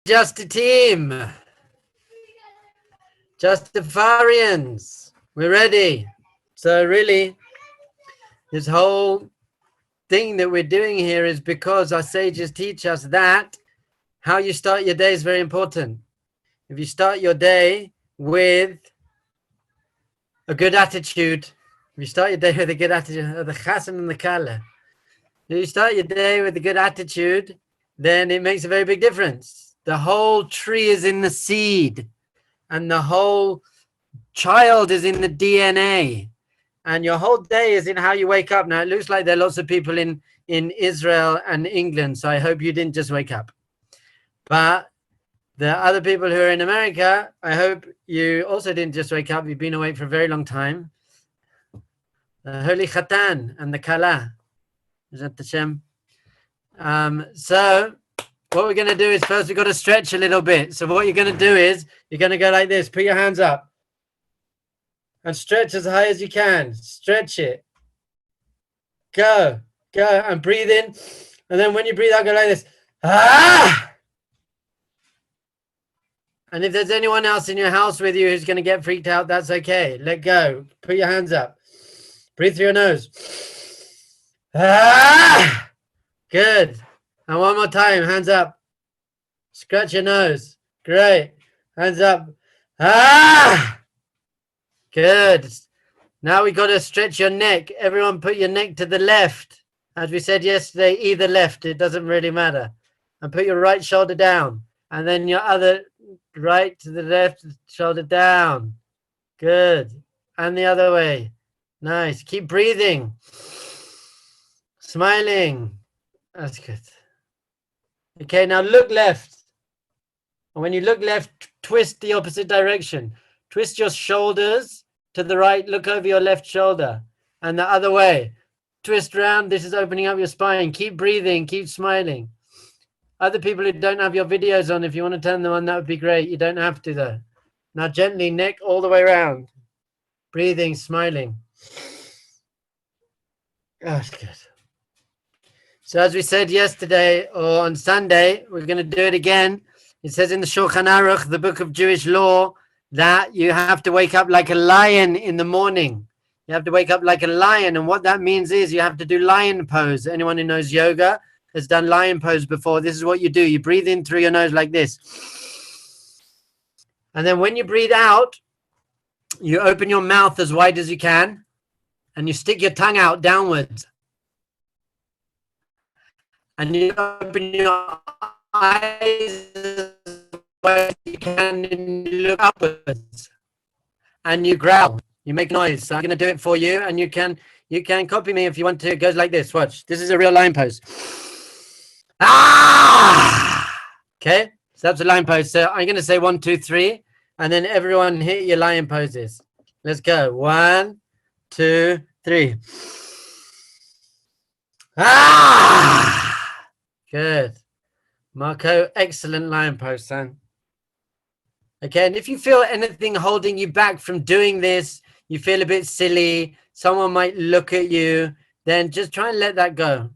Justifi team, Justifarians, we're ready. So really, this whole thing that we're doing here is because our sages teach us that how you start your day is very important. If you start your day with a good attitude, if you start your day with a good attitude, the chassan and the kala, if you start your day with a good attitude, then it makes a very big difference. The whole tree is in the seed, and the whole child is in the DNA, and your whole day is in how you wake up. Now, it looks like there are lots of people in Israel and England, so I hope you didn't just wake up. But the other people who are in America, I hope you also didn't just wake up. You've been awake for a very long time. The Holy Khatan and the Kala. Is that the Shem? So what we're going to do is first we've got to stretch a little bit. So what you're going to do is you're going to go like this. Put your hands up and stretch as high as you can. Stretch it. Go and breathe in. And then when you breathe out, go like this. Ah! And if there's anyone else in your house with you who's going to get freaked out, that's okay. Let go. Put your hands up. Breathe through your nose. Ah! Good. And one more time. Hands up. Scratch your nose. Great. Hands up. Ah! Good. Now we got to stretch your neck. Everyone put your neck to the left. As we said yesterday, either left. It doesn't really matter. And put your right shoulder down. And then your other right to the left shoulder down. Good. And the other way. Nice. Keep breathing. Smiling. That's good. Okay, now look left. And when you look left, twist the opposite direction. Twist your shoulders to the right. Look over your left shoulder. And the other way. Twist around. This is opening up your spine. Keep breathing. Keep smiling. Other people who don't have your videos on, if you want to turn them on, that would be great. You don't have to, though. Now gently, neck all the way around. Breathing, smiling. Oh, that's good. So as we said yesterday or on Sunday, we're going to do it again. It says in the Shulchan Aruch, the book of Jewish law, that you have to wake up like a lion in the morning. You have to wake up like a lion. And what that means is you have to do lion pose. Anyone who knows yoga has done lion pose before. This is what you do. You breathe in through your nose like this. And then when you breathe out, you open your mouth as wide as you can. And you stick your tongue out downwards. And you open your eyes as wide as you can and you look upwards. And you growl. You make noise. So I'm going to do it for you. And you can copy me if you want to. It goes like this. Watch. This is a real lion pose. Ah! Okay. So that's a lion pose. So I'm going to say 1, 2, 3. And then everyone hit your lion poses. Let's go. 1, 2, 3. Ah! Good. Marco, excellent lion pose, son. Okay, and if you feel anything holding you back from doing this, you feel a bit silly, someone might look at you, then just try and let that go.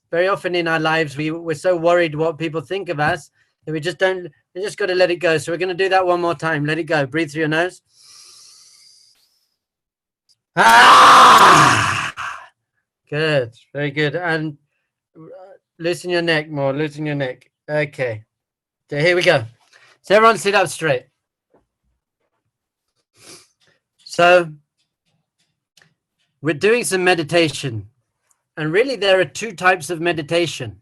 Very often in our lives, we're so worried what people think of us that we just got to let it go. So we're going to do that one more time. Let it go. Breathe through your nose. Ah! Good. Very good. And loosen your neck more. Loosen your neck. Okay. So here we go. So everyone sit up straight. So we're doing some meditation. And really there are 2 types of meditation.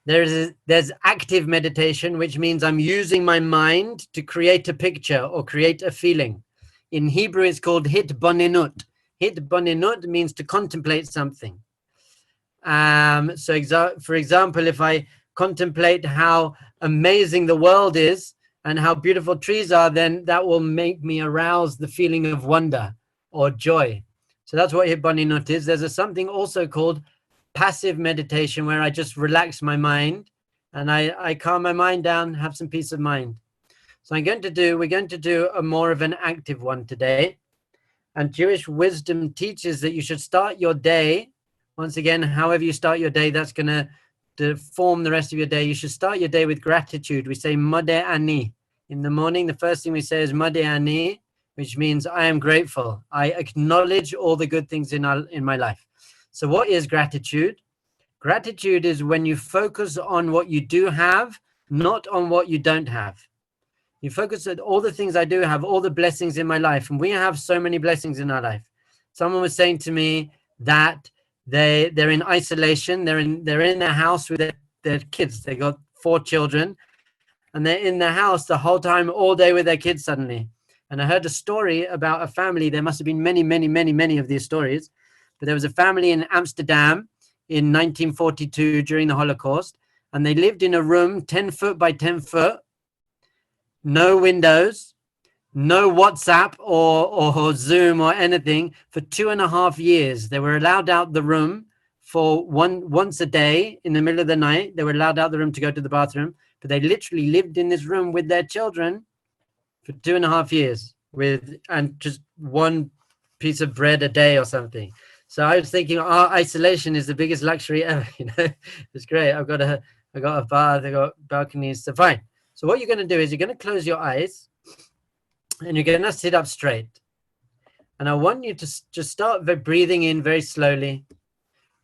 There's active meditation, which means I'm using my mind to create a picture or create a feeling. In Hebrew, it's called hitbonenut. Hitbonenut means to contemplate something. For example, if I contemplate how amazing the world is and how beautiful trees are, then that will make me arouse the feeling of wonder or joy. So that's what hitbonenut is. There's something also called passive meditation where I just relax my mind and I calm my mind down, have some peace of mind. So we're going to do a more of an active one today. And Jewish wisdom teaches that you should start your day, once again, however you start your day, that's going to to form the rest of your day, you should start your day with gratitude. We say Mode Ani. In the morning, the first thing we say is Mode Ani, which means I am grateful. I acknowledge all the good things in my life. So what is gratitude? Gratitude is when you focus on what you do have, not on what you don't have. You focus on all the things I do have, all the blessings in my life. And we have so many blessings in our life. Someone was saying to me that they're in isolation. They're in their house with their kids. They got 4 children, and they're in their house the whole time, all day with their kids suddenly. And I heard a story about a family. There must have been many, many, many, many of these stories. But there was a family in Amsterdam in 1942 during the Holocaust, and they lived in a room 10 foot by 10 foot, no windows, no WhatsApp or Zoom or anything for 2.5 years. They were allowed out the room for once a day in the middle of the night. They were allowed out the room to go to the bathroom, but they literally lived in this room with their children for 2.5 years and just one piece of bread a day or something. So I was thinking, our isolation is the biggest luxury ever. It's great. I've got a bath, I've got balconies, so fine. So what you're going to do is you're going to close your eyes and you're going to sit up straight. And I want you to just start breathing in very slowly.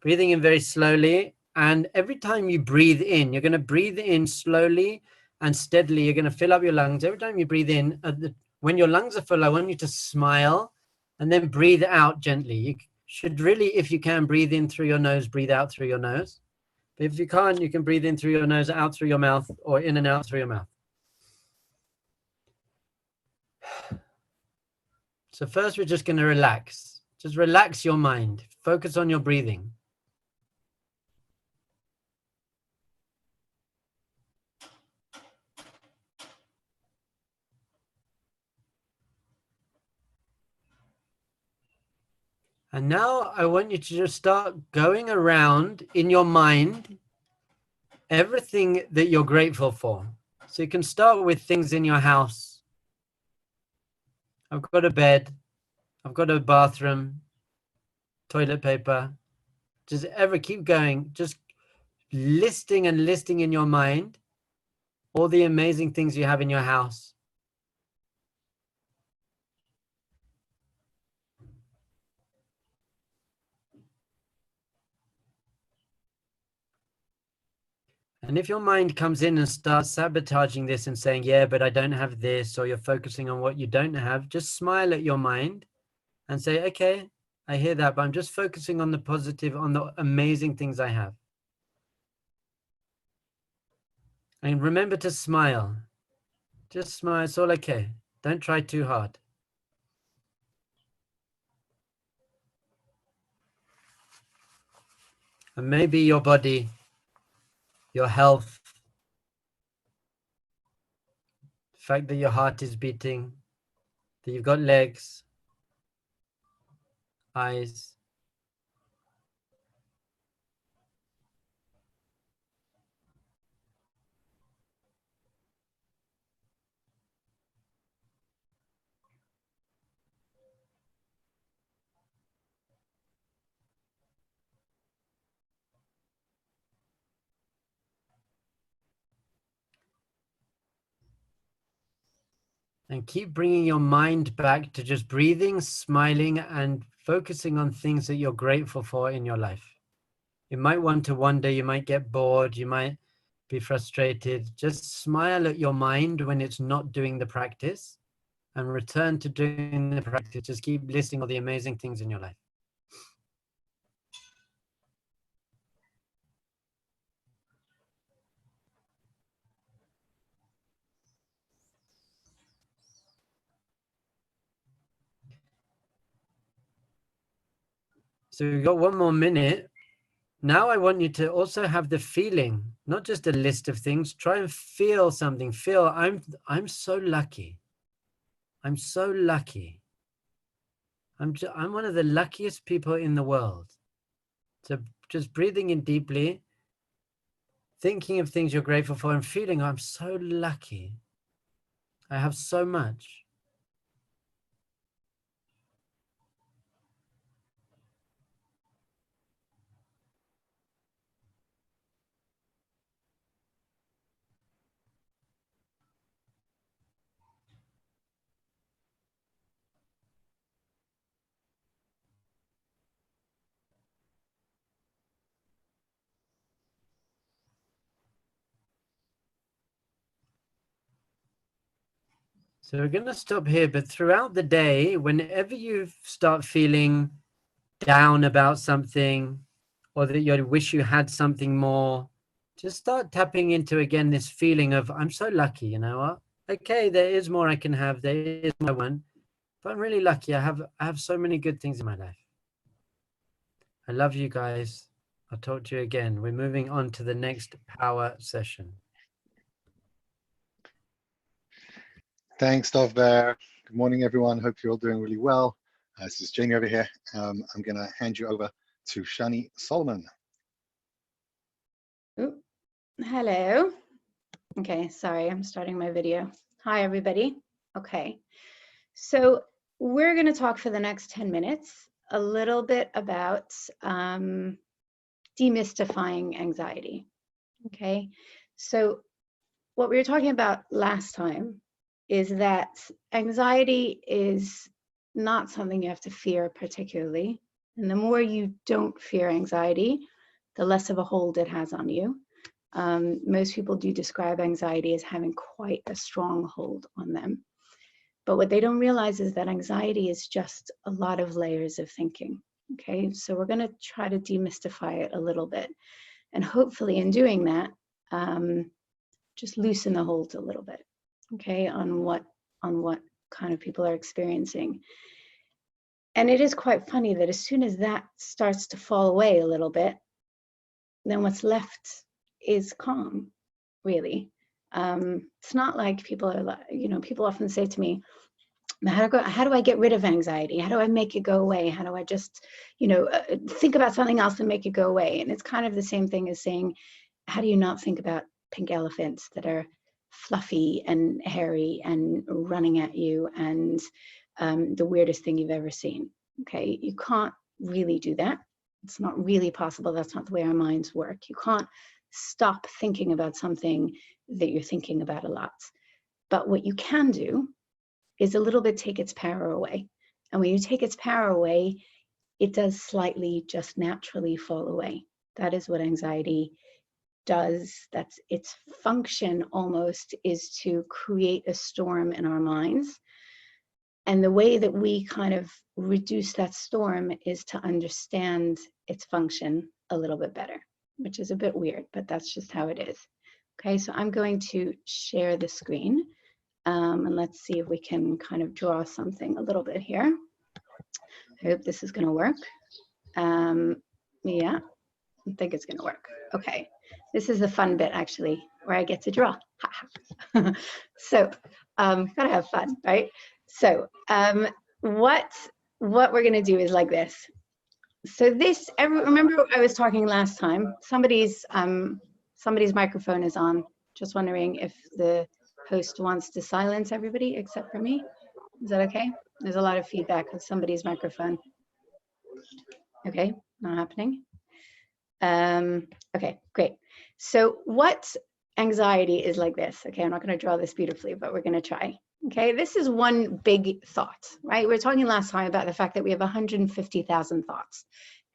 Breathing in very slowly. And every time you breathe in, you're going to breathe in slowly and steadily. You're going to fill up your lungs. Every time you breathe in, when your lungs are full, I want you to smile and then breathe out gently. You should really, if you can, breathe in through your nose, breathe out through your nose. But if you can't, you can breathe in through your nose, out through your mouth, or in and out through your mouth. So first, we're just going to relax. Just relax your mind. Focus on your breathing. And now I want you to just start going around in your mind everything that you're grateful for. So you can start with things in your house. I've got a bed. I've got a bathroom, toilet paper. Just keep going. Just listing and listing in your mind all the amazing things you have in your house. And if your mind comes in and starts sabotaging this and saying, yeah, but I don't have this, or you're focusing on what you don't have, just smile at your mind and say, okay, I hear that, but I'm just focusing on the positive, on the amazing things I have. And remember to smile. Just smile. It's all okay. Don't try too hard. And maybe your body, your health, the fact that your heart is beating, that you've got legs, eyes. And keep bringing your mind back to just breathing, smiling, and focusing on things that you're grateful for in your life. You might want to wonder, you might get bored, you might be frustrated. Just smile at your mind when it's not doing the practice and return to doing the practice. Just keep listing all the amazing things in your life. So we've got 1 more minute. Now I want you to also have the feeling, not just a list of things. Try and feel something. Feel, I'm so lucky. I'm so lucky. I'm one of the luckiest people in the world. So just breathing in deeply, thinking of things you're grateful for, and feeling I'm so lucky. I have so much. So we're going to stop here, but throughout the day, whenever you start feeling down about something, or that you wish you had something more, just start tapping into again this feeling of, I'm so lucky, you know what? Okay, there is more I can have, there is more I want, but I'm really lucky. I have so many good things in my life. I love you guys. I'll talk to you again. We're moving on to the next power session. Thanks, Dov Bear. Good morning, everyone. Hope you're all doing really well. This is Jamie over here. I'm going to hand you over to Shani Solomon. Ooh, hello. Okay, sorry, I'm starting my video. Hi, everybody. Okay, so we're going to talk for the next 10 minutes a little bit about demystifying anxiety. Okay, so what we were talking about last time is that anxiety is not something you have to fear particularly. And the more you don't fear anxiety, the less of a hold it has on you. Most people do describe anxiety as having quite a strong hold on them. But what they don't realize is that anxiety is just a lot of layers of thinking. Okay, so we're going to try to demystify it a little bit. And hopefully in doing that, just loosen the hold a little bit, okay, on what kind of people are experiencing. And it is quite funny that as soon as that starts to fall away a little bit, then what's left is calm, really. It's not like people are like, you know, people often say to me, how do I get rid of anxiety? How do I make it go away? How do I just, you know, think about something else and make it go away? And it's kind of the same thing as saying, how do you not think about pink elephants that are fluffy and hairy and running at you and the weirdest thing you've ever seen? Okay, you can't really do that. It's not really possible. That's not the way our minds work. You can't stop thinking about something that you're thinking about a lot. But what you can do is a little bit take its power away. And when you take its power away, it does slightly just naturally fall away. That is what anxiety does. That's its function almost, is to create a storm in our minds. And the way that we kind of reduce that storm is to understand its function a little bit better, which is a bit weird, but that's just how it is. Okay, so I'm going to share the screen and let's see if we can kind of draw something a little bit here. I hope this is going to work. Yeah, I think it's going to work. Okay, this is the fun bit actually, where I get to draw. So, gotta have fun, right? So, what we're going to do is like this. So this, remember I was talking last time. Somebody's microphone is on. Just wondering if the host wants to silence everybody except for me. Is that okay? There's a lot of feedback with somebody's microphone. Okay, not happening. Okay, great. So what anxiety is like this. Okay, I'm not going to draw this beautifully, but we're going to try. Okay, this is one big thought, right? We were talking last time about the fact that we have 150,000 thoughts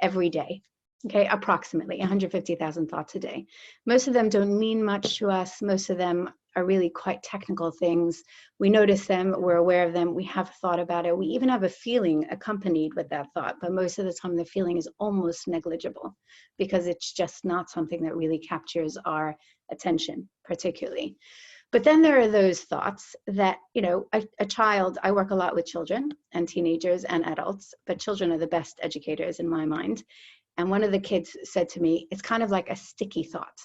every day. Okay, approximately 150,000 thoughts a day. Most of them don't mean much to us. Most of them are really quite technical things. We notice them, we're aware of them, we have thought about it. We even have a feeling accompanied with that thought, but most of the time the feeling is almost negligible because it's just not something that really captures our attention particularly. But then there are those thoughts that, you know, a child, I work a lot with children and teenagers and adults, but children are the best educators in my mind. And one of the kids said to me, it's kind of like a sticky thought.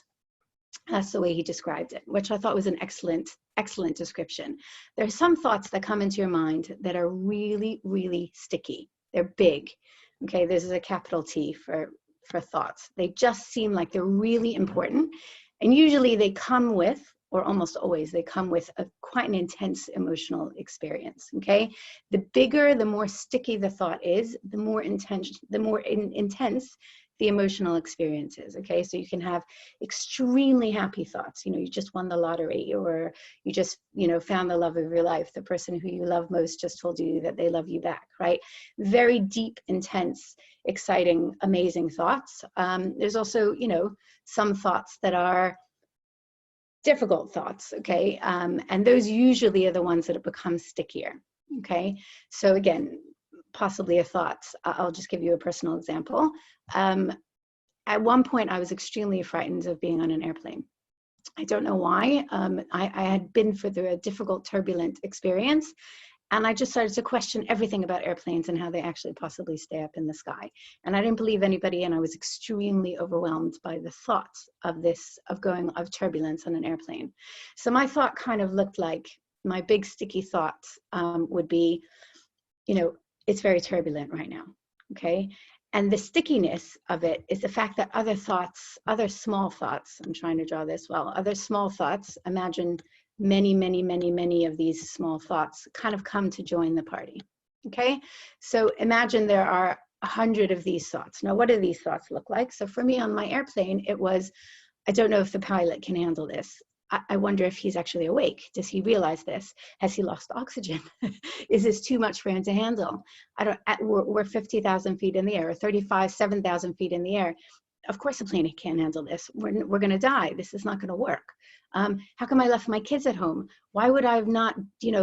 That's the way he described it, which I thought was an excellent description. There are some thoughts that come into your mind that are really, really sticky. They're big. Okay, this is a capital T for thoughts. They just seem like they're really important. And usually they come with, or almost always, they come with quite an intense emotional experience, okay? The bigger, the more sticky the thought is, the more intense the emotional experience is, okay? So you can have extremely happy thoughts, you know, you just won the lottery, or you just, you know, found the love of your life, the person who you love most just told you that they love you back, right? Very deep, intense, exciting, amazing thoughts. There's also, you know, some thoughts that are difficult thoughts, okay? And those usually are the ones that have become stickier, okay? So again, possibly a thought. I'll just give you a personal example. At one point, I was extremely frightened of being on an airplane. I don't know why. I had been through a difficult, turbulent experience, and I just started to question everything about airplanes and how they actually possibly stay up in the sky. And I didn't believe anybody, and I was extremely overwhelmed by the thoughts of of turbulence on an airplane. So my thought kind of looked like, my big sticky thought would be, you know, it's very turbulent right now, okay? And the stickiness of it is the fact that other thoughts, other small thoughts, I'm trying to draw this well, other small thoughts, imagine many, many, many, many of these small thoughts kind of come to join the party, okay? So imagine there are 100 of these thoughts. Now, what do these thoughts look like? So for me on my airplane, it was, I don't know if the pilot can handle this. I wonder if he's actually awake. Does he realize this? Has he lost oxygen? Is this too much for him to handle? We're 50,000 feet in the air, or 7,000 feet in the air. Of course the plane can't handle this. We're gonna die. This is not gonna work. How come I left my kids at home? Why would I have not,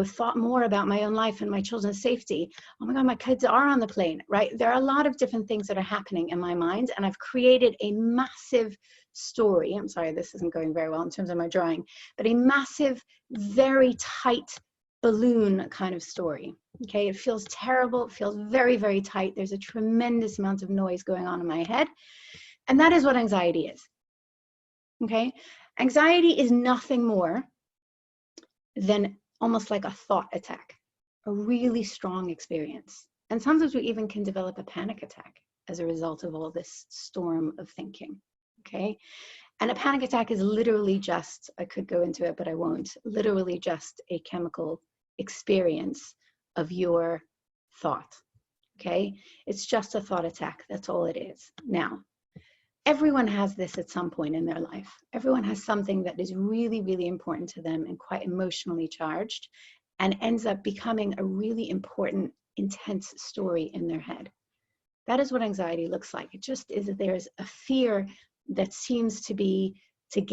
thought more about my own life and my children's safety? Oh my God, my kids are on the plane, right? There are a lot of different things that are happening in my mind, and I've created a massive story. I'm sorry, this isn't going very well in terms of my drawing, but a massive, very tight balloon kind of story. Okay, it feels terrible. It feels very, very tight. There's a tremendous amount of noise going on in my head. And that is what anxiety is. Okay, anxiety is nothing more than almost like a thought attack, a really strong experience. And sometimes we even can develop a panic attack as a result of all this storm of thinking. Okay, and a panic attack is literally just, I could go into it, but I won't, literally just a chemical experience of your thought. Okay, it's just a thought attack. That's all it is. Now, everyone has this at some point in their life. Everyone has something that is really, really important to them and quite emotionally charged, and ends up becoming a really important, intense story in their head. That is what anxiety looks like. It just is that there's a fear that seems to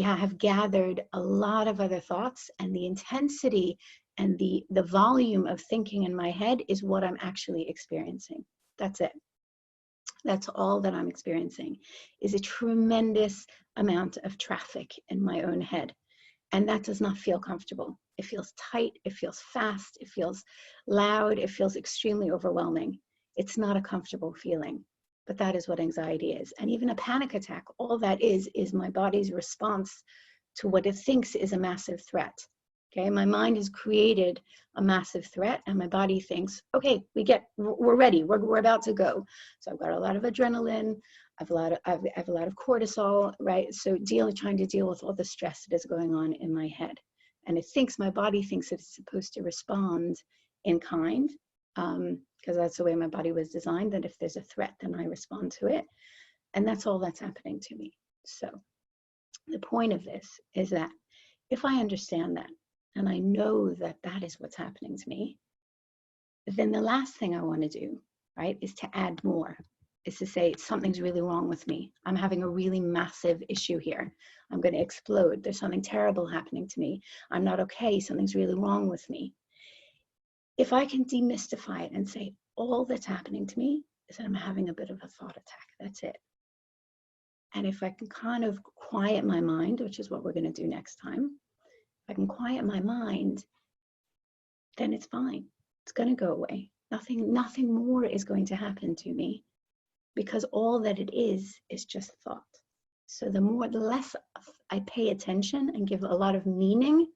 have gathered a lot of other thoughts, and the intensity and the volume of thinking in my head is what I'm actually experiencing. That's it. That's all that I'm experiencing, is a tremendous amount of traffic in my own head. And that does not feel comfortable. It feels tight, it feels fast, it feels loud, it feels extremely overwhelming. It's not a comfortable feeling, but that is what anxiety is. And even a panic attack, all that is my body's response to what it thinks is a massive threat. Okay, my mind has created a massive threat, and my body thinks, okay, we're ready, we're about to go. So I've got a lot of adrenaline, I have a lot of cortisol, right? So trying to deal with all the stress that is going on in my head. And my body thinks that it's supposed to respond in kind, because that's the way my body was designed, that if there's a threat, then I respond to it. And that's all that's happening to me. So the point of this is that if I understand that, and I know that that is what's happening to me, then the last thing I want to do, right, is to add more, is to say something's really wrong with me. I'm having a really massive issue here. I'm going to explode. There's something terrible happening to me. I'm not okay. Something's really wrong with me. If I can demystify it and say all that's happening to me is that I'm having a bit of a thought attack. That's it. And if I can kind of quiet my mind, which is what we're going to do next time, if I can quiet my mind, then it's fine. It's going to go away. Nothing more is going to happen to me, because all that it is just thought. So the less I pay attention and give a lot of meaning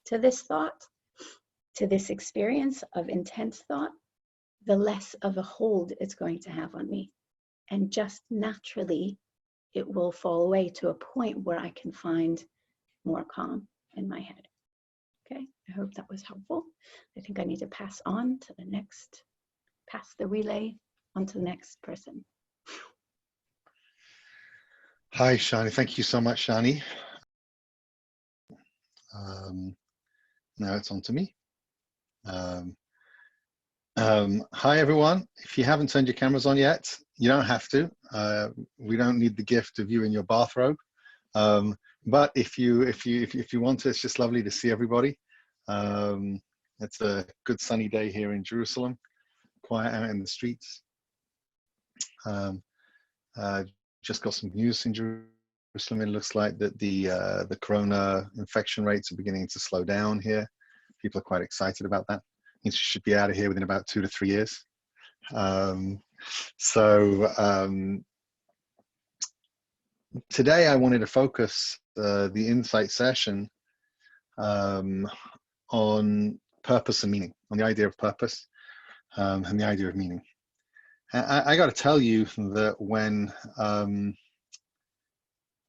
to this thought, to this experience of intense thought, the less of a hold it's going to have on me. And just naturally, it will fall away to a point where I can find more calm in my head. Okay, I hope that was helpful. I think I need to pass the relay on to the next person. Hi, Shani. Thank you so much, Shani. Now it's on to me. Hi, everyone. If you haven't turned your cameras on yet, you don't have to. We don't need the gift of you in your bathrobe. But if you want to, it's just lovely to see everybody. It's a good sunny day here in Jerusalem, quiet out in the streets. Just got some news in Jerusalem. It looks like that the corona infection rates are beginning to slow down here. People are quite excited about that. Means we should be out of here within about 2 to 3 years. Today I wanted to focus the insight session on purpose and meaning, on the idea of purpose and the idea of meaning. I got to tell you that when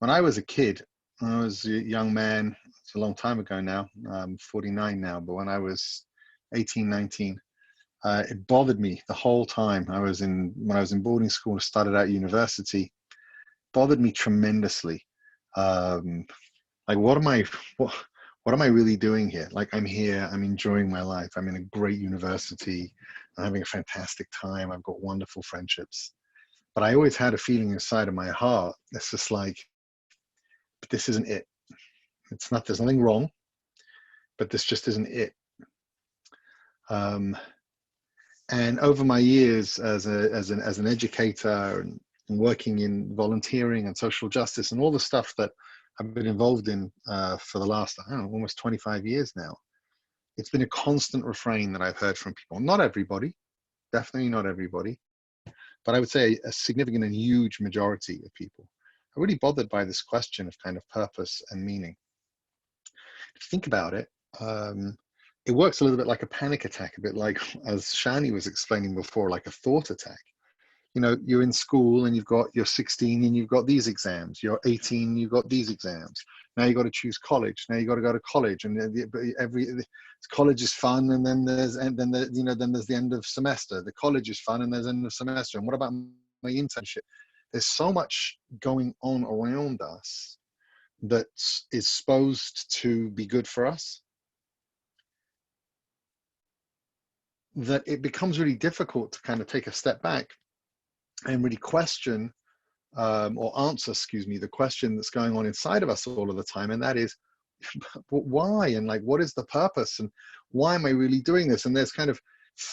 I was a kid, when I was a young man, it's a long time ago now, I'm 49 now, but when I was 18, 19, it bothered me the whole time. When I was in boarding school, I started out university, bothered me tremendously. Like, what am I really doing here? Like, I'm here, I'm enjoying my life, I'm in a great university, I'm having a fantastic time, I've got wonderful friendships. But I always had a feeling inside of my heart, it's just like, but this isn't it. It's not, there's nothing wrong, but this just isn't it. And over my years as an educator and working in volunteering and social justice and all the stuff that I've been involved in for the last, I don't know, almost 25 years now, it's been a constant refrain that I've heard from people. Not everybody, definitely not everybody, but I would say a significant and huge majority of people are really bothered by this question of kind of purpose and meaning. If you think about it, it works a little bit like a panic attack, a bit like, as Shani was explaining before, like a thought attack. You know, you're in school and you're 16 and you've got these exams. You're 18, you've got these exams. Now you've got to choose college. Now you've got to go to college, and college is fun. And then there's the end of semester. The college is fun, and there's end of semester. And what about my internship? There's so much going on around us that is supposed to be good for us, that it becomes really difficult to kind of take a step back and really question or answer, the question that's going on inside of us all of the time. And that is, why? And like, what is the purpose? And why am I really doing this? And there's kind of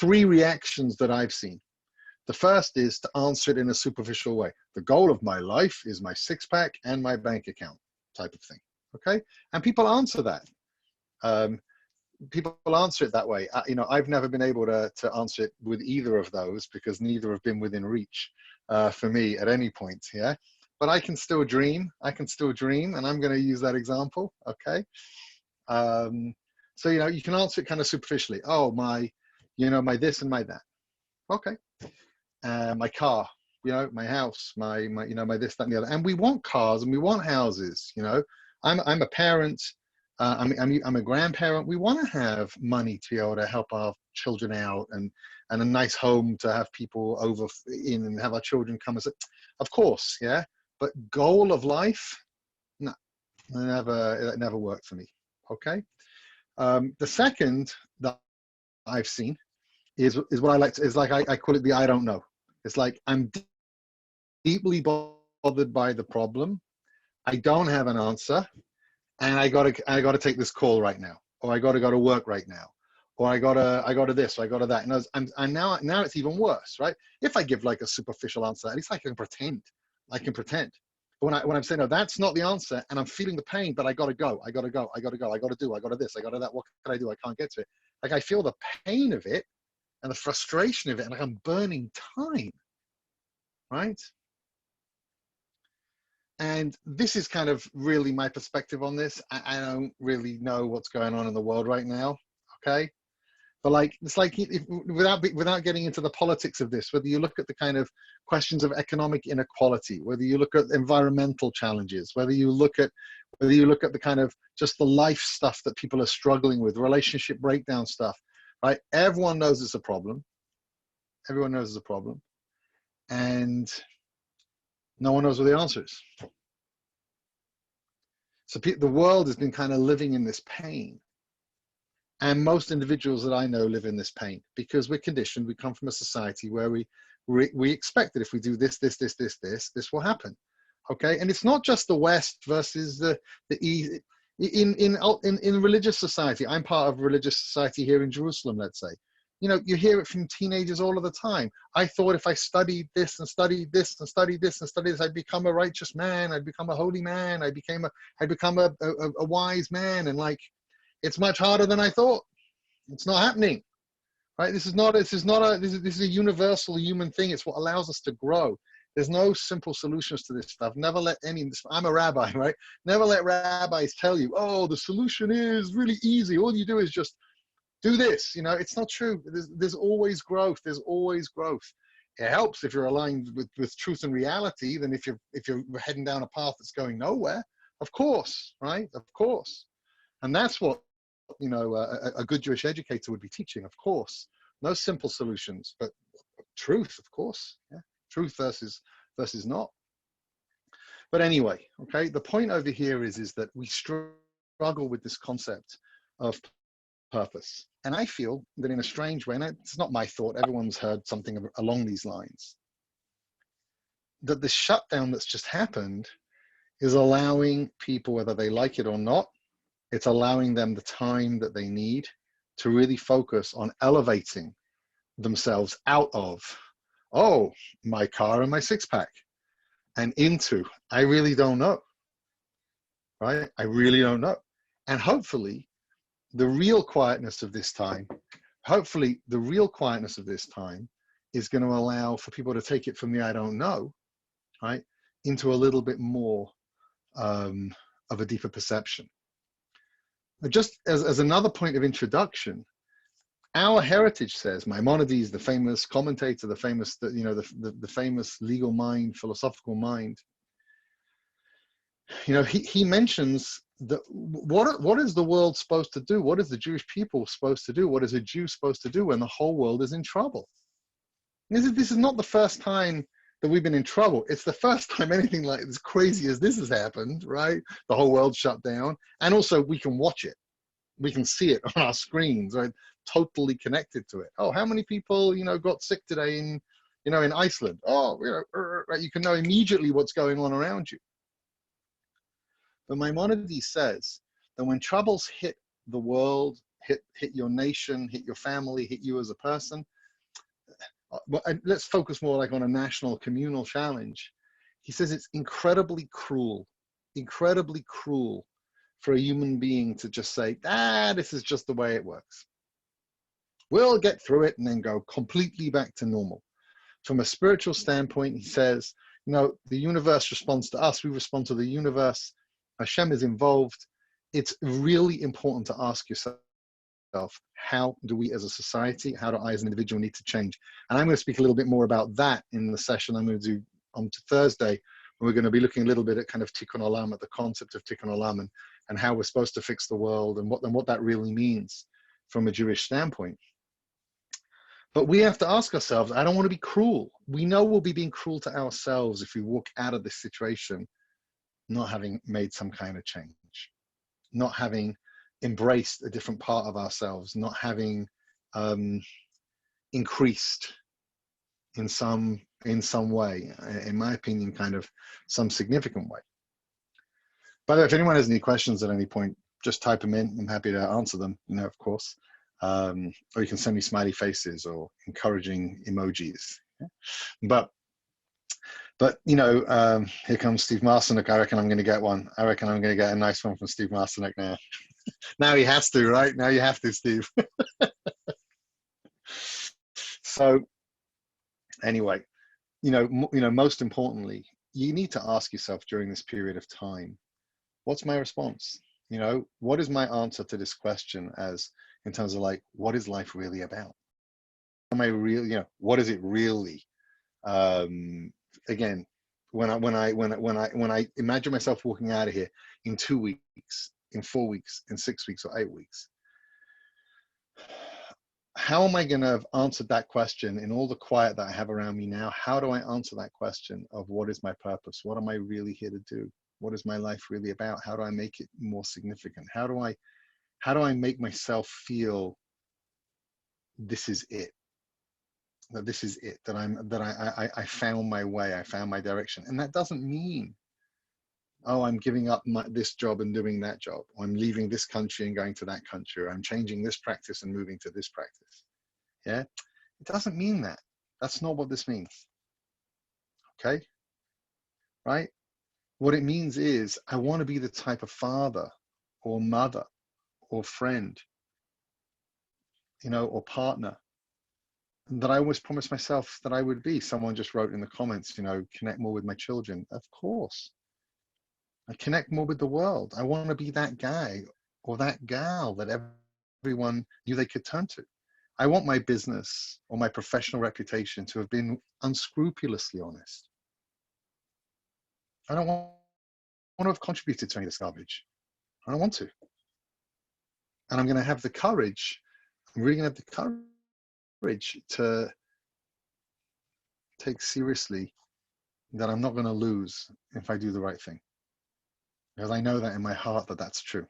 3 reactions that I've seen. The first is to answer it in a superficial way. The goal of my life is my 6-pack and my bank account type of thing. Okay. And people answer that. People answer it that way. I've never been able to answer it with either of those, because neither have been within reach for me at any point. Yeah, but I can still dream. And I'm going to use that example. Okay. So you can answer it kind of superficially. Oh, my this and my that. Okay. My car. My house. My this, that, and the other. And we want cars and we want houses. I'm a parent. I'm a grandparent. We want to have money to be able to help our children out, and a nice home to have people over in, and have our children come and say, of course, yeah. But goal of life, no, it never worked for me. Okay. The second that I've seen is what I like to, is like I call it the I don't know. It's like, I'm deeply bothered by the problem. I don't have an answer. And I gotta take this call right now, or I gotta go to work right now, or I gotta this, or I gotta that. And now it's even worse, right? If I give like a superficial answer, at least I can pretend. But when I'm saying, no, that's not the answer, and I'm feeling the pain, but I gotta go, I gotta do, I gotta this, I gotta that. What can I do? I can't get to it. Like, I feel the pain of it and the frustration of it, and like I'm burning time, right? And this is kind of really my perspective on this. I don't really know what's going on in the world right now, okay? But like, it's like, without getting into the politics of this, whether you look at the kind of questions of economic inequality, whether you look at environmental challenges, whether you look at the kind of just the life stuff that people are struggling with, relationship breakdown stuff, right? Everyone knows it's a problem. Everyone knows it's a problem. And no one knows what the answer is. So the world has been kind of living in this pain. And most individuals that I know live in this pain because we're conditioned. We come from a society where we expect that if we do this will happen. Okay, and it's not just the West versus the East. In religious society, I'm part of a religious society here in Jerusalem, let's say. You know, you hear it from teenagers all of the time. I thought if I studied this and studied this and studied this and studied this, I'd become a righteous man. I'd become a holy man. I'd become a wise man. And like, it's much harder than I thought. It's not happening, right? This is a universal human thing. It's what allows us to grow. There's no simple solutions to this stuff. Never let I'm a rabbi, right? Never let rabbis tell you, oh, the solution is really easy. All you do is just do this. You know, it's not true. There's always growth. There's always growth. It helps if you're aligned with truth and reality than if you're heading down a path that's going nowhere. Of course, right? Of course. And that's what, you know, a good Jewish educator would be teaching, of course. No simple solutions, but truth, of course. Yeah. Truth versus not. But anyway, okay, the point over here is that we struggle with this concept of purpose. And I feel that in a strange way, and it's not my thought, everyone's heard something along these lines, that the shutdown that's just happened is allowing people, whether they like it or not, it's allowing them the time that they need to really focus on elevating themselves out of, oh, my car and my six-pack, and into, I really don't know, right? I really don't know. And hopefully, the real quietness of this time, is going to allow for people to take it from the I don't know, right, into a little bit more of a deeper perception. Just as another point of introduction, our heritage says, Maimonides, the famous commentator, the famous legal mind, philosophical mind, you know, he mentions that what is the world supposed to do? What is the Jewish people supposed to do? What is a Jew supposed to do when the whole world is in trouble? This is not the first time that we've been in trouble. It's the first time anything like as crazy as this has happened, right? The whole world shut down. And also we can watch it. We can see it on our screens, right? Totally connected to it. Oh, how many people, you know, got sick today in Iceland? Oh, you know, right? You can know immediately what's going on around you. But Maimonides says that when troubles hit the world, hit your nation, hit your family, hit you as a person, let's focus more like on a national communal challenge. He says it's incredibly cruel for a human being to just say, this is just the way it works. We'll get through it and then go completely back to normal. From a spiritual standpoint, he says, you know, the universe responds to us, we respond to the universe. Hashem is involved. It's really important to ask yourself, how do we as a society, how do I as an individual need to change? And I'm going to speak a little bit more about that in the session I'm going to do on Thursday. We're going to be looking a little bit at kind of Tikkun Olam, at the concept of Tikkun Olam, and how we're supposed to fix the world and what that really means from a Jewish standpoint. But we have to ask ourselves, I don't want to be cruel. We know we'll be being cruel to ourselves if we walk out of this situation not having made some kind of change, not having embraced a different part of ourselves, not having increased in some way, in my opinion, kind of some significant way. By the way, if anyone has any questions at any point, just type them in. I'm happy to answer them, you know, of course. Or you can send me smiley faces or encouraging emojis. Yeah? But you know, here comes Steve Marcinek. I reckon I'm going to get one. I reckon I'm going to get a nice one from Steve Marcinek now. Now he has to, right? Now you have to, Steve. So anyway, you know, most importantly, you need to ask yourself during this period of time, what's my response? You know, what is my answer to this question, as in terms of like, what is life really about? Am I really, you know, what is it really? Again, when I imagine myself walking out of here in 2 weeks, in 4 weeks, in 6 weeks or 8 weeks, how am I going to have answered that question in all the quiet that I have around me now? How do I answer that question of what is my purpose? What am I really here to do? What is my life really about? How do I make it more significant? How do I make myself feel this is it? That this is it, that I found my way, I found my direction. And that doesn't mean oh, I'm giving up this job and doing that job, or I'm leaving this country and going to that country, or I'm changing this practice and moving to this practice. Yeah, it doesn't mean that. That's not what this means. Okay, right? What it means is I want to be the type of father or mother or friend, you know, or partner that I always promised myself that I would be. Someone just wrote in the comments, you know, connect more with my children. Of course. I connect more with the world. I want to be that guy or that gal that everyone knew they could turn to. I want my business or my professional reputation to have been unscrupulously honest. I don't want to have contributed to any of this garbage. I don't want to. And I'm going to have the courage, I'm really going to have the courage to take seriously that I'm not going to lose if I do the right thing. Because I know that in my heart that that's true.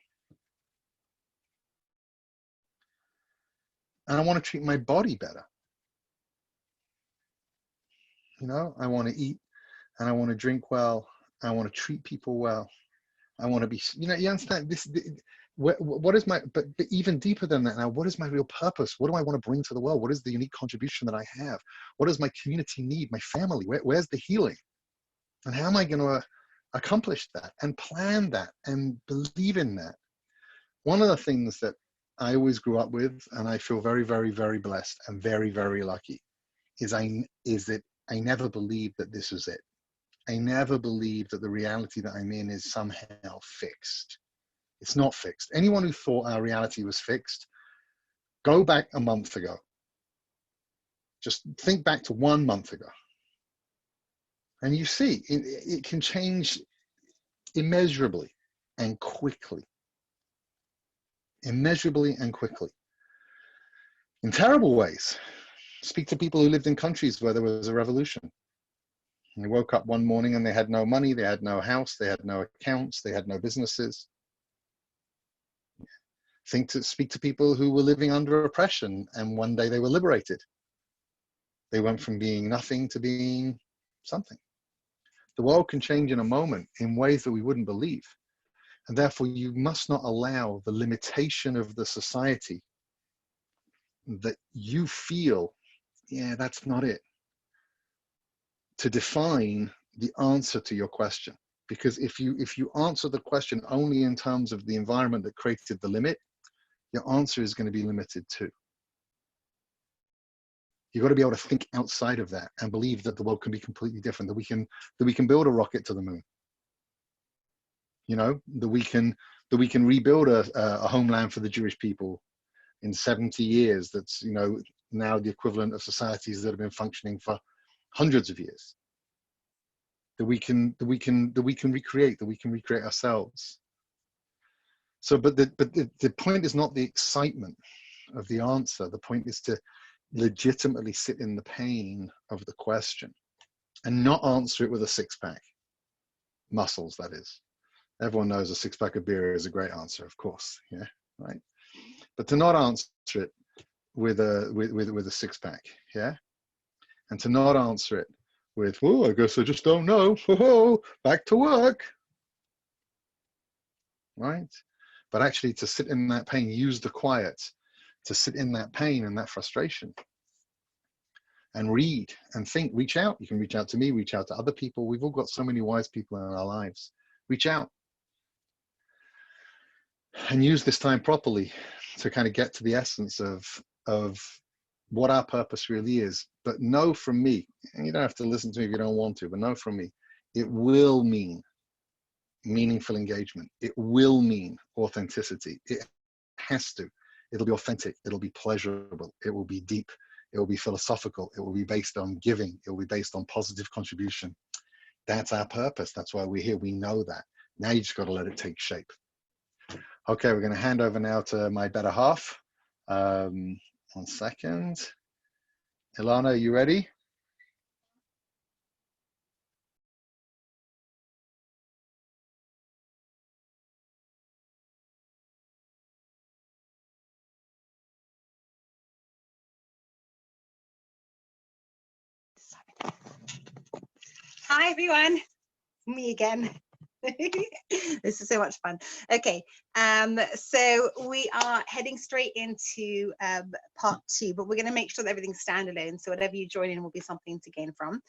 And I want to treat my body better. You know, I want to eat and I want to drink well. I want to treat people well. I want to be, you know, you understand this, what is my, but even deeper than that now, what is my real purpose? What do I want to bring to the world? What is the unique contribution that I have? What does my community need? My family, where's the healing? And how am I going to accomplish that and plan that and believe in that? One of the things that I always grew up with, and I feel very, very, very blessed and very, very lucky, is that I never believed that this was it. I never believed that the reality that I'm in is somehow fixed. It's not fixed. Anyone who thought our reality was fixed, go back a month ago. Just think back to 1 month ago. And you see, it can change immeasurably and quickly. Immeasurably and quickly. In terrible ways. Speak to people who lived in countries where there was a revolution. And they woke up one morning and they had no money, they had no house, they had no accounts, they had no businesses. Speak to people who were living under oppression and one day they were liberated. They went from being nothing to being something. The world can change in a moment in ways that we wouldn't believe. And therefore you must not allow the limitation of the society that you feel, yeah, that's not it, to define the answer to your question. Because if you answer the question only in terms of the environment that created the limit, your answer is going to be limited too. You've got to be able to think outside of that and believe that the world can be completely different, that we can build a rocket to the moon. You know, that we can rebuild a homeland for the Jewish people in 70 years. That's, you know, now the equivalent of societies that have been functioning for hundreds of years. That we can recreate ourselves. So, but the point is not the excitement of the answer. The point is to legitimately sit in the pain of the question and not answer it with a six-pack. Muscles, that is. Everyone knows a six-pack of beer is a great answer, of course, yeah, right? But to not answer it with a six-pack, yeah? And to not answer it with, oh, I guess I just don't know, oh, back to work, right? But actually to sit in that pain, use the quiet to sit in that pain and that frustration and read and think, reach out. You can reach out to me, reach out to other people. We've all got so many wise people in our lives. Reach out and use this time properly to kind of get to the essence of what our purpose really is. But know from me, and you don't have to listen to me if you don't want to, but know from me, it will mean meaningful engagement. It will mean authenticity. It has to. It'll be authentic. It'll be pleasurable. It will be deep. It will be philosophical. It will be based on giving. It will be based on positive contribution. That's our purpose. That's why we're here. We know that. Now you just got to let it take shape. Okay, we're going to hand over now to my better half. 1 second. Ilana, are you ready? Hi everyone, me again. This is so much fun. Okay, so we are heading straight into part 2, but we're going to make sure that everything's standalone, so whatever you join in will be something to gain from.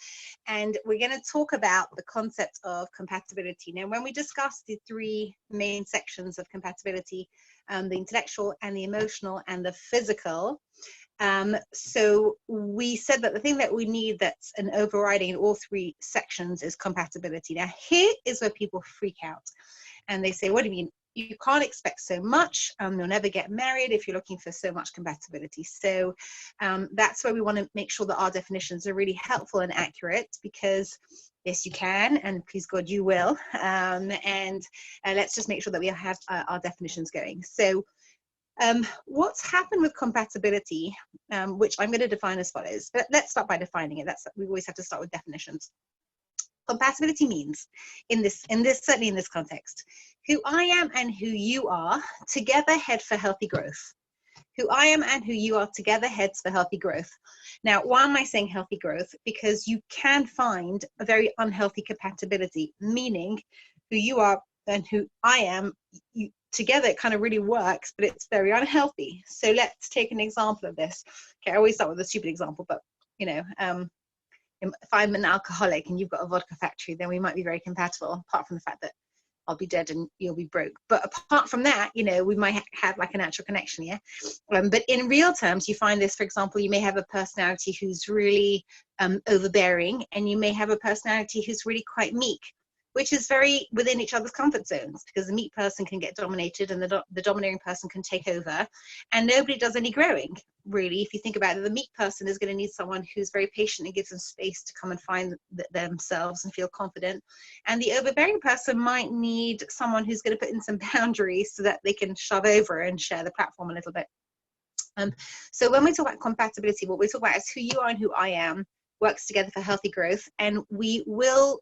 And we're going to talk about the concept of compatibility. Now, when we discussed the 3 main sections of compatibility, the intellectual and the emotional and the physical, so we said that the thing that we need that's an overriding in all 3 sections is compatibility. Now, here is where people freak out and they say, what do you mean? You can't expect so much. You'll never get married if you're looking for so much compatibility. So that's where we want to make sure that our definitions are really helpful and accurate, because yes, you can, and please God, you will. And let's just make sure that we have our definitions going. So what's happened with compatibility, which I'm going to define as follows. But let's start by defining it. We always have to start with definitions. Compatibility means, certainly in this context, who I am and who you are together head for healthy growth. Who I am and who you are together heads for healthy growth. Now, why am I saying healthy growth? Because you can find a very unhealthy compatibility, meaning who you are and who I am, together it kind of really works, but it's very unhealthy. So let's take an example of this. Okay, I always start with a stupid example, but you know, if I'm an alcoholic and you've got a vodka factory, then we might be very compatible, apart from the fact that I'll be dead and you'll be broke. But apart from that, you know, we might have like a natural connection, yeah? But in real terms, you find this, for example, you may have a personality who's really overbearing, and you may have a personality who's really quite meek, which is very within each other's comfort zones, because the meek person can get dominated and the domineering person can take over, and nobody does any growing, really. If you think about it, the meek person is going to need someone who's very patient and gives them space to come and find themselves and feel confident. And the overbearing person might need someone who's going to put in some boundaries so that they can shove over and share the platform a little bit. So when we talk about compatibility, what we talk about is who you are and who I am works together for healthy growth, and we will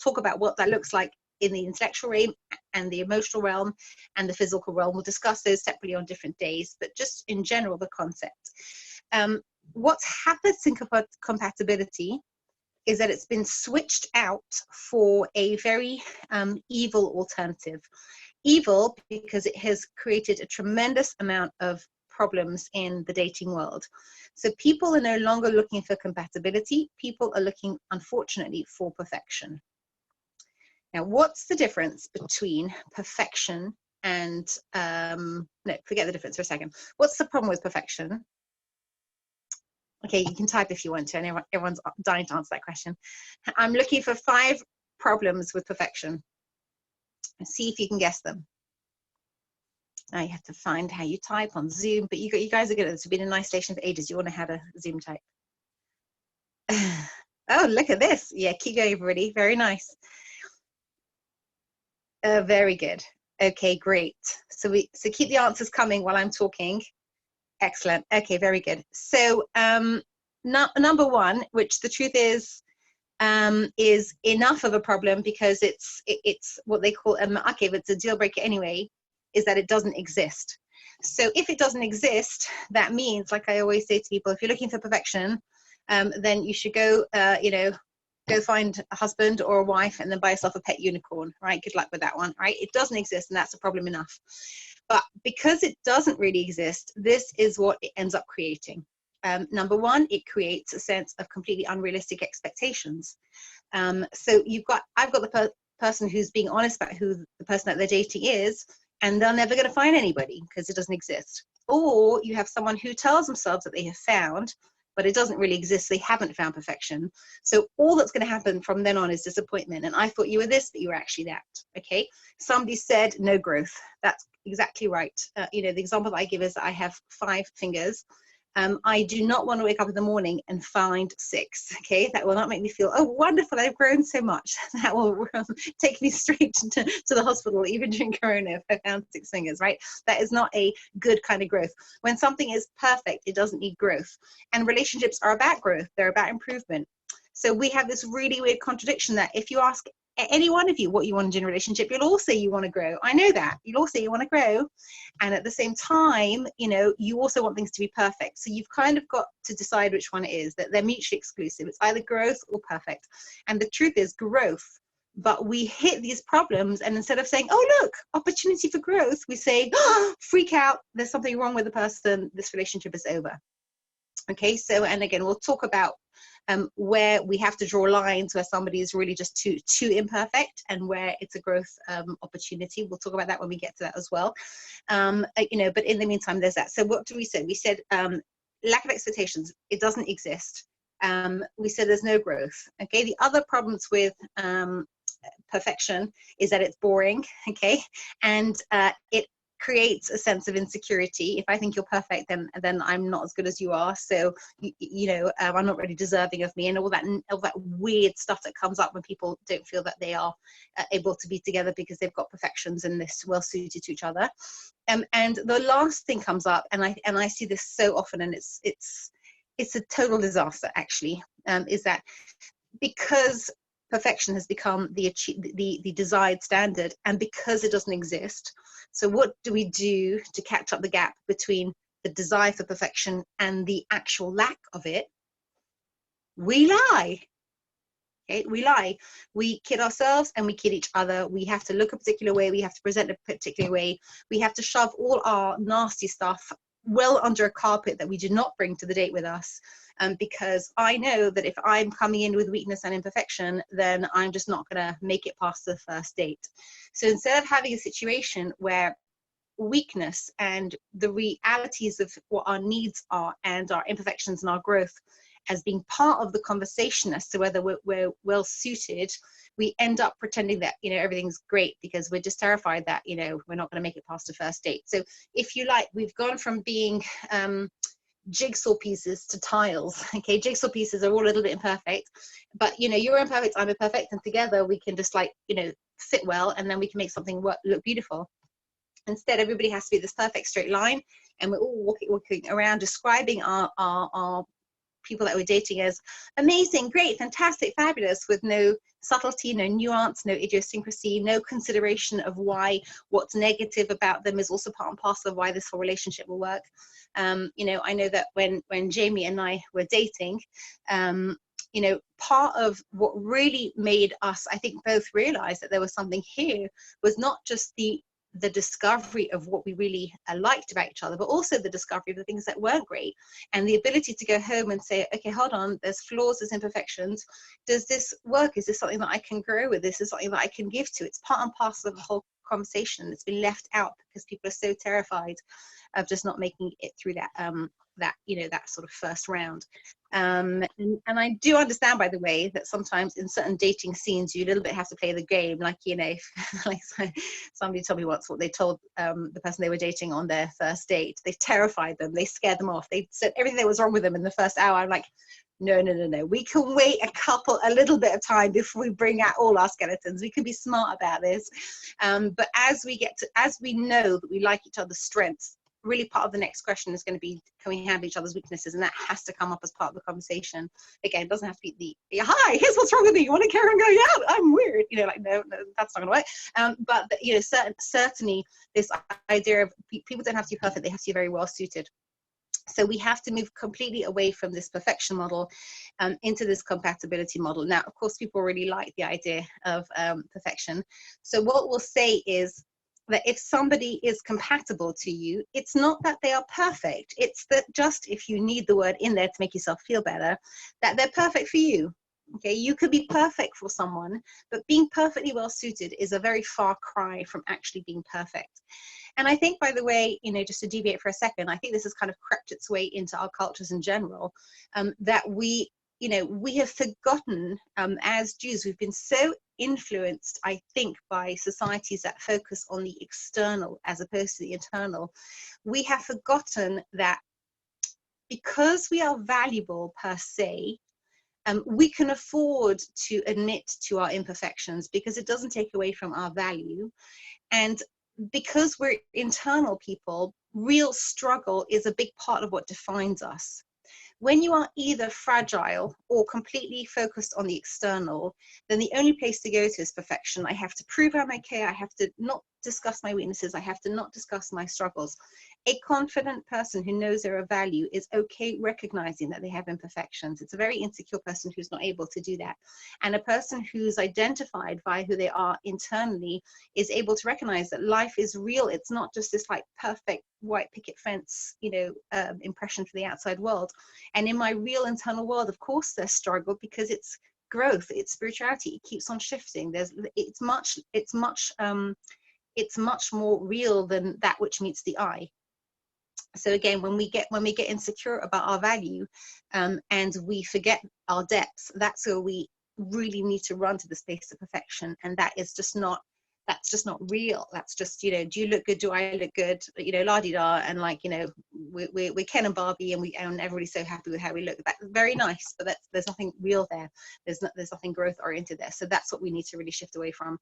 talk about what that looks like in the intellectual realm and the emotional realm and the physical realm. We'll discuss those separately on different days, but just in general, the concept. What happens in compatibility is that it's been switched out for a very evil alternative. Evil because it has created a tremendous amount of problems in the dating world. So people are no longer looking for compatibility. People are looking, unfortunately, for perfection. Now, what's the difference between perfection and, no, forget the difference for a second. What's the problem with perfection? Okay, you can type if you want to, and everyone's dying to answer that question. I'm looking for 5 problems with perfection. See if you can guess them. Now you have to find how you type on Zoom, but you guys are good at this. You've been in a nice station for ages. You want to have a Zoom type. Oh, look at this. Yeah, keep going, everybody. Very nice. Very good. Okay, great. So keep the answers coming while I'm talking. Excellent. Okay, very good. So number 1, which the truth is enough of a problem, because it's what they call okay, but it's a deal breaker anyway, is that it doesn't exist. So if it doesn't exist, that means, like I always say to people, if you're looking for perfection, then you should go, go find a husband or a wife and then buy yourself a pet unicorn, right? Good luck with that one, right? It doesn't exist, and that's a problem enough. But because it doesn't really exist, this is what it ends up creating. Number 1, it creates a sense of completely unrealistic expectations. So I've got the person who's being honest about who the person that they're dating is, and they're never going to find anybody because it doesn't exist. Or you have someone who tells themselves that they have found, but it doesn't really exist. They haven't found perfection. So all that's going to happen from then on is disappointment. And I thought you were this, but you were actually that. Okay. Somebody said no growth. That's exactly right. The example that I give is I have 5 fingers. I do not want to wake up in the morning and find 6. Okay, that will not make me feel, oh, wonderful, I've grown so much. That will take me straight to the hospital, even during Corona, if I found 6 fingers, right? That is not a good kind of growth. When something is perfect, it doesn't need growth. And relationships are about growth. They're about improvement. So we have this really weird contradiction that if you ask any one of you what you want in a relationship, you'll all say you want to grow. I know that. You'll all say you want to grow. And at the same time, you also want things to be perfect. So you've kind of got to decide which one it is, that they're mutually exclusive. It's either growth or perfect. And the truth is growth but we hit these problems, and instead of saying, oh, look, opportunity for growth, we say, oh, freak out, there's something wrong with the person, this relationship is over. Okay, so, and again, we'll talk about where we have to draw lines where somebody is really just too imperfect, and where it's a growth opportunity. We'll talk about that when we get to that as well. You know, but in the meantime, there's that. So what do we say? We said lack of expectations, it doesn't exist. We said there's no growth. Okay, the other problems with perfection is that it's boring. Okay, and it creates a sense of insecurity. If I think you're perfect, then I'm not as good as you are. So you know, I'm not really deserving of me, and all that weird stuff that comes up when people don't feel that they are able to be together because they've got perfections and they're well suited to each other. And the last thing comes up, and I see this so often, and it's a total disaster actually, is that because perfection has become the desired standard, and because it doesn't exist, so what do we do to catch up the gap between the desire for perfection and the actual lack of it? We lie. Okay, we lie. We kid ourselves and we kid each other. We have to look a particular way. We have to present a particular way. We have to shove all our nasty stuff well under a carpet that we do not bring to the date with us, because I know that if I'm coming in with weakness and imperfection, then I'm just not going to make it past the first date. So instead of having a situation where weakness and the realities of what our needs are and our imperfections and our growth as being part of the conversation as to whether we're well suited, we end up pretending that, you know, everything's great because we're just terrified that, you know, we're not going to make it past the first date. So if you like, we've gone from being jigsaw pieces to tiles. Okay, jigsaw pieces are all a little bit imperfect, but you know, you're imperfect, I'm imperfect, and together we can just, like, you know, fit well, and then we can make something look beautiful. Instead, everybody has to be this perfect straight line, and we're all walking around describing our people that we're dating as amazing, great, fantastic, fabulous, with no subtlety, no nuance, no idiosyncrasy, no consideration of why what's negative about them is also part and parcel of why this whole relationship will work. You know, I know that when Jamie and I were dating, you know, part of what really made us, I think, both realize that there was something here was not just the discovery of what we really liked about each other, but also the discovery of the things that weren't great, and the ability to go home and say, okay, hold on, there's flaws, there's imperfections. Does this work? Is this something that I can grow with? This is something that I can give to. It's part and parcel of the whole conversation. It's been left out because people are so terrified of just not making it through that you know, that sort of first round. And I do understand, by the way, that sometimes in certain dating scenes you a little bit have to play the game, like, you know, like somebody told me once what they told the person they were dating on their first date. They terrified them, they scared them off, they said everything that was wrong with them in the first hour. I'm like, no, we can wait a little bit of time before we bring out all our skeletons. We can be smart about this, but as we know that we like each other's strengths, really part of the next question is going to be, can we handle each other's weaknesses? And that has to come up as part of the conversation. Again, it doesn't have to be the hi, here's what's wrong with me, you want to carry on going out, I'm weird, you know, like, no, that's not going to work. But you know, certainly this idea of people don't have to be perfect, they have to be very well suited. So we have to move completely away from this perfection model into this compatibility model. Now, of course, people really like the idea of perfection. So what we'll say is that if somebody is compatible to you, it's not that they are perfect. It's that, just if you need the word in there to make yourself feel better, that they're perfect for you. Okay, you could be perfect for someone, but being perfectly well suited is a very far cry from actually being perfect. And I think, by the way, you know, just to deviate for a second, I think this has kind of crept its way into our cultures in general, that we have forgotten, as Jews, we've been so influenced, I think, by societies that focus on the external as opposed to the internal. We have forgotten that because we are valuable per se, we can afford to admit to our imperfections because it doesn't take away from our value. And because we're internal people, real struggle is a big part of what defines us. When you are either fragile or completely focused on the external, then the only place to go to is perfection. I have to prove I'm okay. I have to not discuss my weaknesses. I have to not discuss my struggles. A confident person who knows they're of value is okay recognizing that they have imperfections. It's a very insecure person who's not able to do that. And a person who's identified by who they are internally is able to recognize that life is real. It's not just this like perfect white picket fence, you know, impression for the outside world. And in my real internal world, of course, there's struggle, because it's growth, it's spirituality, it keeps on shifting. It's much more real than that which meets the eye. So again, when we get insecure about our value, and we forget our depths, that's where we really need to run to the space of perfection. And that's just not real. That's just, you know, do you look good? Do I look good? You know, la-di-da, and like, you know, we're Ken and Barbie, and everybody's so happy with how we look. That's very nice, but there's nothing real there. There's nothing growth oriented there. So that's what we need to really shift away from.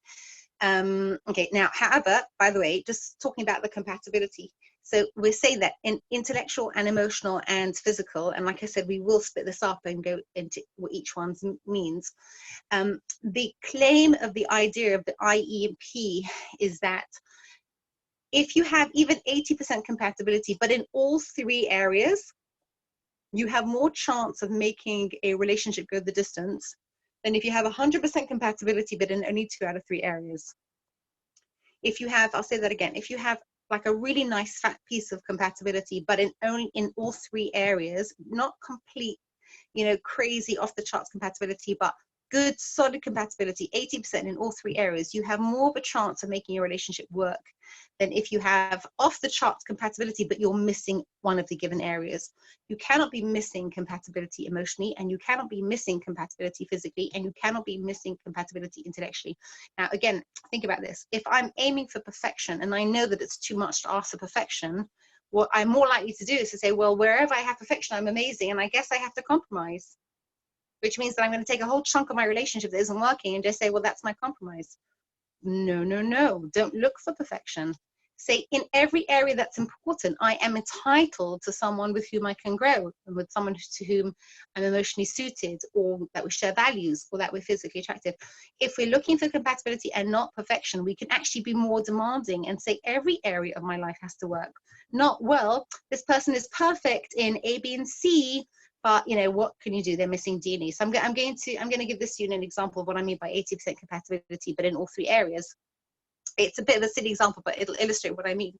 Okay, now, however, by the way, just talking about the compatibility. So we're saying that in intellectual and emotional and physical, and like I said, we will split this up and go into what each one means. The claim of the idea of the IEP is that if you have even 80% compatibility, but in all three areas, you have more chance of making a relationship go the distance than if you have 100% compatibility, but in only 2 out of 3 areas. If you have, I'll say that again, if you have like a really nice fat piece of compatibility, but in all 3 areas, not complete, you know, crazy off the charts compatibility, but good solid compatibility, 80% in all 3 areas, you have more of a chance of making your relationship work than if you have off the charts compatibility, but you're missing one of the given areas. You cannot be missing compatibility emotionally, and you cannot be missing compatibility physically, and you cannot be missing compatibility intellectually. Now, again, think about this. If I'm aiming for perfection and I know that it's too much to ask for perfection, what I'm more likely to do is to say, well, wherever I have perfection, I'm amazing, and I guess I have to compromise, which means that I'm going to take a whole chunk of my relationship that isn't working and just say, well, that's my compromise. No, no, no. Don't look for perfection. Say, in every area that's important, I am entitled to someone with whom I can grow, and with someone to whom I'm emotionally suited, or that we share values, or that we're physically attractive. If we're looking for compatibility and not perfection, we can actually be more demanding and say every area of my life has to work. Not, well, this person is perfect in A, B, and C, but you know, what can you do? They're missing D and E. So I'm going to give this to you an example of what I mean by 80% compatibility, but in all 3 areas. It's a bit of a silly example, but it'll illustrate what I mean.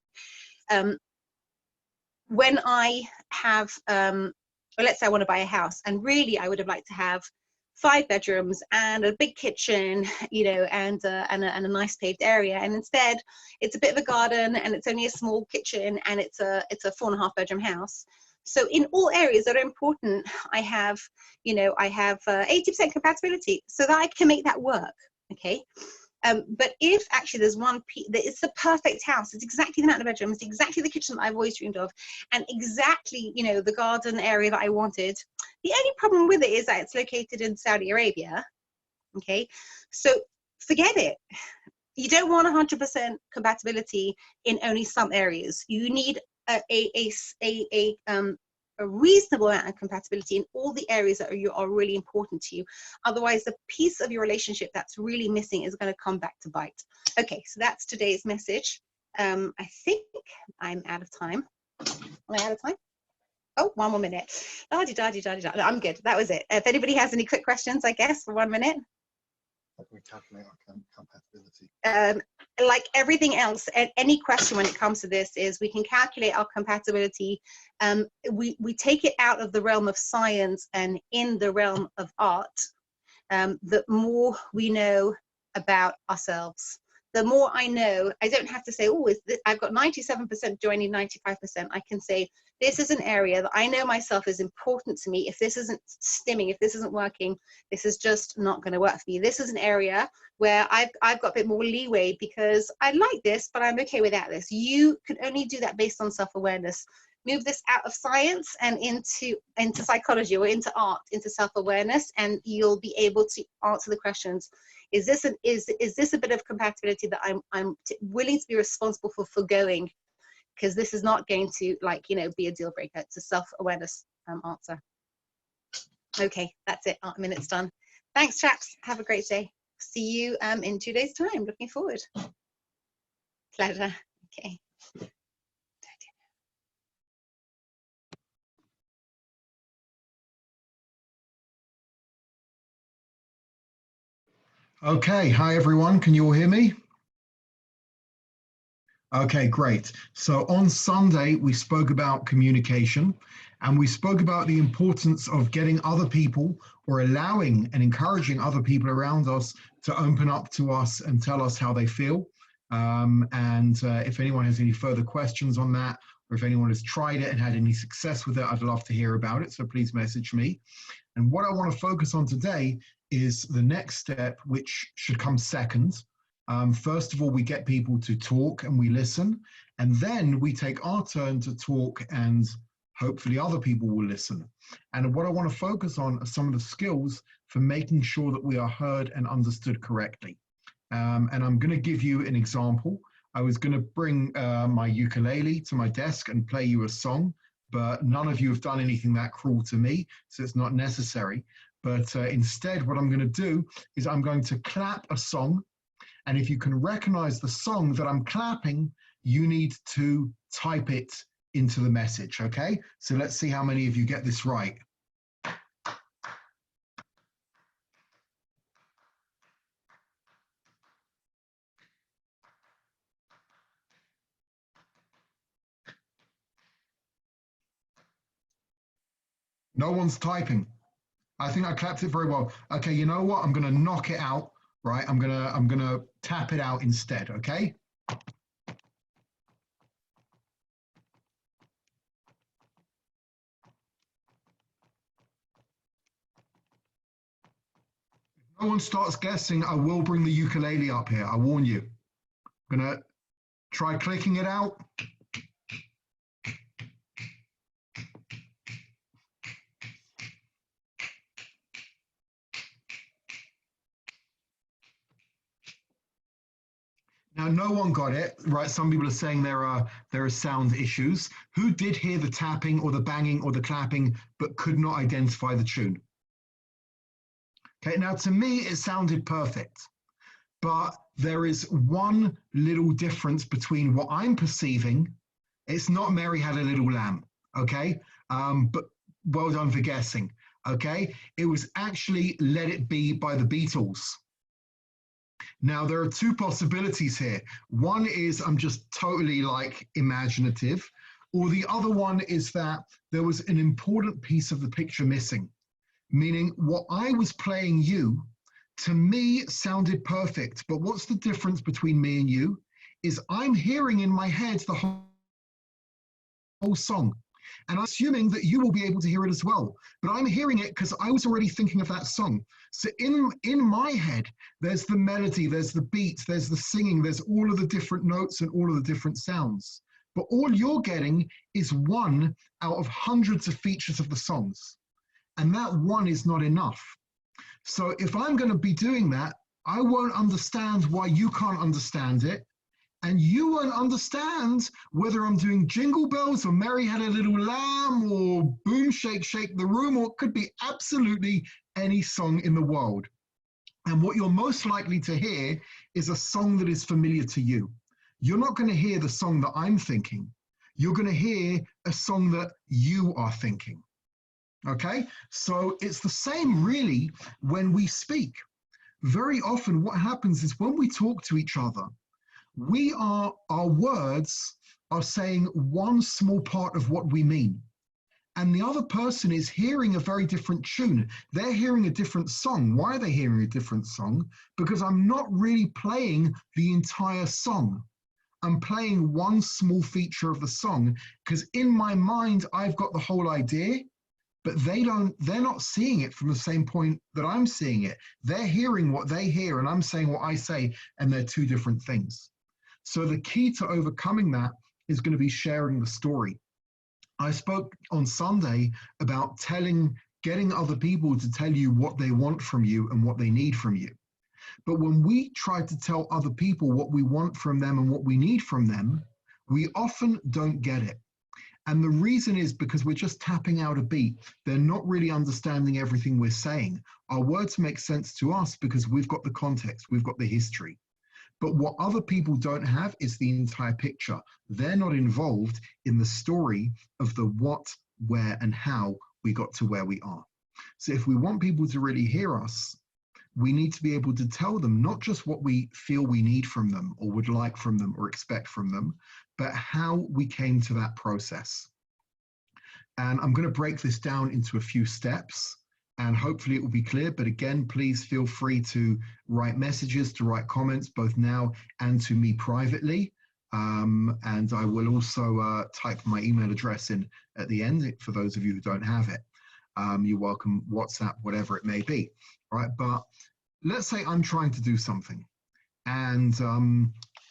When I have, well, let's say I want to buy a house, and really I would have liked to have 5 bedrooms and a big kitchen, you know, and a nice paved area, and instead it's a bit of a garden, and it's only a small kitchen, and it's a 4.5 bedroom house. So in all areas that are important, I have, you know, I have 80% compatibility, so that I can make that work. Okay. But if actually there's one piece that it's the perfect house, it's exactly the amount of bedrooms, it's exactly the kitchen that I've always dreamed of, and exactly, you know, the garden area that I wanted. The only problem with it is that it's located in Saudi Arabia. Okay, so forget it. You don't want 100% compatibility in only some areas. You need a reasonable amount of compatibility in all the areas that are really important to you. Otherwise, the piece of your relationship that's really missing is going to come back to bite. Okay, so that's today's message. I think I'm out of time. Am I out of time? Oh, 1 more minute. No, I'm good. That was it. If anybody has any quick questions, I guess, for 1 minute. How can we calculate our compatibility? Like everything else, any question when it comes to this is we can calculate our compatibility. We take it out of the realm of science and in the realm of art. The more we know about ourselves, the more I know. I don't have to say, oh, I've got 97%, do I need 95%? I can say, this is an area that I know myself is important to me. If this isn't stimming, if this isn't working, this is just not going to work for me. This is an area where I've got a bit more leeway because I like this, but I'm okay without this. You can only do that based on self-awareness. Move this out of science and into psychology, or into art, into self-awareness, and you'll be able to answer the questions. Is this a bit of compatibility that I'm willing to be responsible for forgoing? Because this is not going to, like, you know, be a deal breaker. It's a self-awareness answer. Okay, that's it. Our minute's done. Thanks, chaps. Have a great day. See you in 2 days' time. Looking forward. Pleasure. Okay. Okay, hi everyone. Can you all hear me? Okay, great. So on Sunday, we spoke about communication and we spoke about the importance of getting other people or allowing and encouraging other people around us to open up to us and tell us how they feel. If anyone has any further questions on that, or if anyone has tried it and had any success with it, I'd love to hear about it. So please message me. And what I want to focus on today is the next step, which should come second. First of all, we get people to talk and we listen, and then we take our turn to talk and hopefully other people will listen. And what I want to focus on are some of the skills for making sure that we are heard and understood correctly. And I'm going to give you an example. I was going to bring my ukulele to my desk and play you a song, but none of you have done anything that cruel to me, so it's not necessary. But instead, what I'm going to do is I'm going to clap a song. And if you can recognize the song that I'm clapping, you need to type it into the message, okay? So let's see how many of you get this right. No one's typing. I think I clapped it very well. Okay, you know what? I'm going to knock it out, right? I'm gonna tap it out instead, okay? If no one starts guessing, I will bring the ukulele up here. I warn you. I'm going to try clicking it out. Now, no one got it, right? Some people are saying there are sound issues. Who did hear the tapping or the banging or the clapping, but could not identify the tune? Okay, now to me, it sounded perfect, but there is one little difference between what I'm perceiving. It's not Mary Had a Little Lamb, okay? But well done for guessing, okay? It was actually Let It Be by the Beatles. Now, there are two possibilities here. One is I'm just totally like imaginative, or the other one is that there was an important piece of the picture missing, meaning what I was playing you, to me, sounded perfect. But what's the difference between me and you is I'm hearing in my head the whole song. And I'm assuming that you will be able to hear it as well. But I'm hearing it because I was already thinking of that song. So in my head, there's the melody, there's the beats, there's the singing, there's all of the different notes and all of the different sounds. But all you're getting is one out of hundreds of features of the songs. And that one is not enough. So if I'm going to be doing that, I won't understand why you can't understand it. And you won't understand whether I'm doing Jingle Bells or Mary Had a Little Lamb or Boom Shake Shake the Room, or it could be absolutely any song in the world. And what you're most likely to hear is a song that is familiar to you. You're not going to hear the song that I'm thinking. You're going to hear a song that you are thinking. Okay? So it's the same really when we speak. Very often what happens is when we talk to each other, our words are saying one small part of what we mean. And the other person is hearing a very different tune. They're hearing a different song. Why are they hearing a different song? Because I'm not really playing the entire song. I'm playing one small feature of the song because in my mind, I've got the whole idea, but they're not seeing it from the same point that I'm seeing it. They're hearing what they hear and I'm saying what I say, and they're two different things. So the key to overcoming that is going to be sharing the story. I spoke on Sunday about getting other people to tell you what they want from you and what they need from you. But when we try to tell other people what we want from them and what we need from them, we often don't get it. And the reason is because we're just tapping out a beat. They're not really understanding everything we're saying. Our words make sense to us because we've got the context, we've got the history. But what other people don't have is the entire picture. They're not involved in the story of the what, where, and how we got to where we are. So if we want people to really hear us, we need to be able to tell them not just what we feel we need from them or would like from them or expect from them, but how we came to that process. And I'm going to break this down into a few steps, and hopefully it will be clear. But again, please feel free to write messages, to write comments, both now and to me privately. And I will also type my email address in at the end for those of you who don't have it. You're welcome, WhatsApp, whatever it may be. All right, but let's say I'm trying to do something. And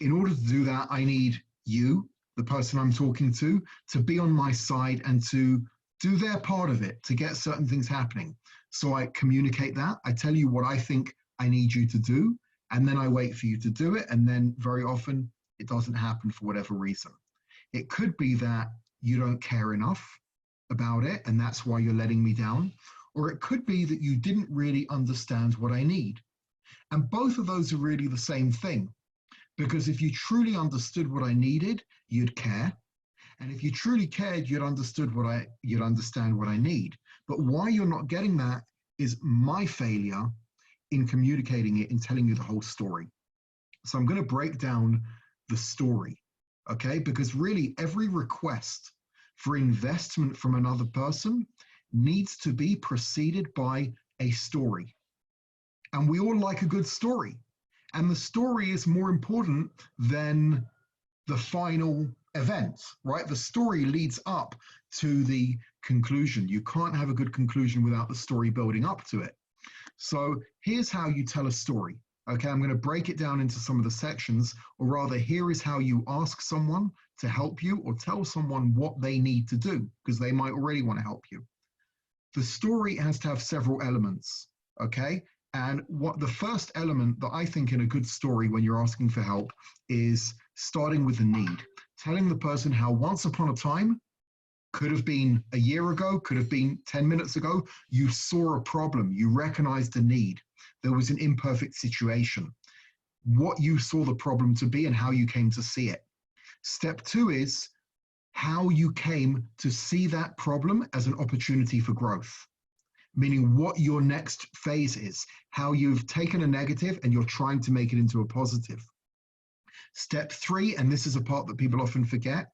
in order to do that, I need you, the person I'm talking to be on my side and to do their part of it, to get certain things happening. So I communicate that. I tell you what I think I need you to do, and then I wait for you to do it. And then very often it doesn't happen for whatever reason. It could be that you don't care enough about it, and that's why you're letting me down. Or it could be that you didn't really understand what I need. And both of those are really the same thing. Because if you truly understood what I needed, you'd care. And if you truly cared, you'd understand what I need. But why you're not getting that is my failure in communicating it and telling you the whole story. So I'm going to break down the story, okay? Because really every request for investment from another person needs to be preceded by a story. And we all like a good story. And the story is more important than the final event, right? The story leads up to the conclusion. You can't have a good conclusion without the story building up to it. So here's how you tell a story. Okay, I'm going to break it down into some of the sections, or rather, here is how you ask someone to help you or tell someone what they need to do, because they might already want to help you. The story has to have several elements, okay? And what the first element that I think in a good story when you're asking for help is starting with the need. Telling the person how once upon a time, could have been a year ago, could have been 10 minutes ago, you saw a problem, you recognized a need. There was an imperfect situation. What you saw the problem to be and how you came to see it. Step 2 is how you came to see that problem as an opportunity for growth. Meaning what your next phase is, how you've taken a negative and you're trying to make it into a positive. Step 3, and this is a part that people often forget,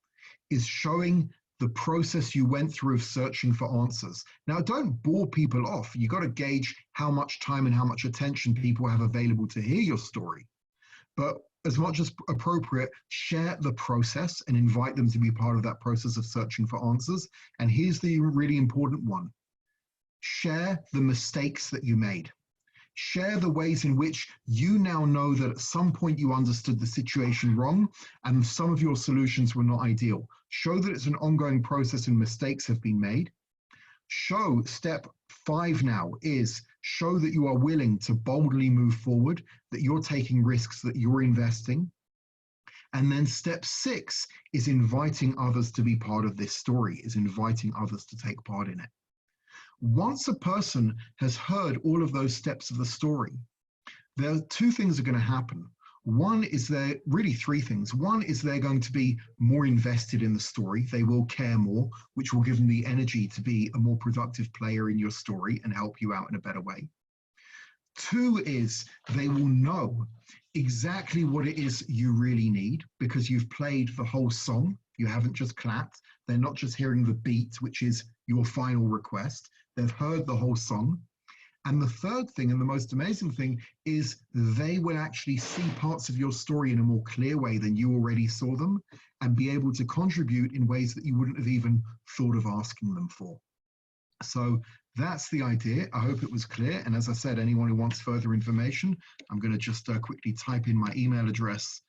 is showing the process you went through of searching for answers. Now, don't bore people off. You got to gauge how much time and how much attention people have available to hear your story. But as much as appropriate, share the process and invite them to be part of that process of searching for answers. And here's the really important one. Share the mistakes that you made. Share the ways in which you now know that at some point you understood the situation wrong and some of your solutions were not ideal. Show that it's an ongoing process and mistakes have been made. Show step 5 now is show that you are willing to boldly move forward, that you're taking risks, that you're investing. And then step 6 is inviting others to be part of this story, is inviting others to take part in it. Once a person has heard all of those steps of the story, there are 2 things are going to happen. One is really 3 things. One is they're going to be more invested in the story. They will care more, which will give them the energy to be a more productive player in your story and help you out in a better way. 2 is they will know exactly what it is you really need because you've played the whole song. You haven't just clapped. They're not just hearing the beat, which is your final request. They've heard the whole song. And the 3rd thing, and the most amazing thing, is they will actually see parts of your story in a more clear way than you already saw them and be able to contribute in ways that you wouldn't have even thought of asking them for. So that's the idea. I hope it was clear. And as I said, anyone who wants further information, I'm going to just quickly type in my email address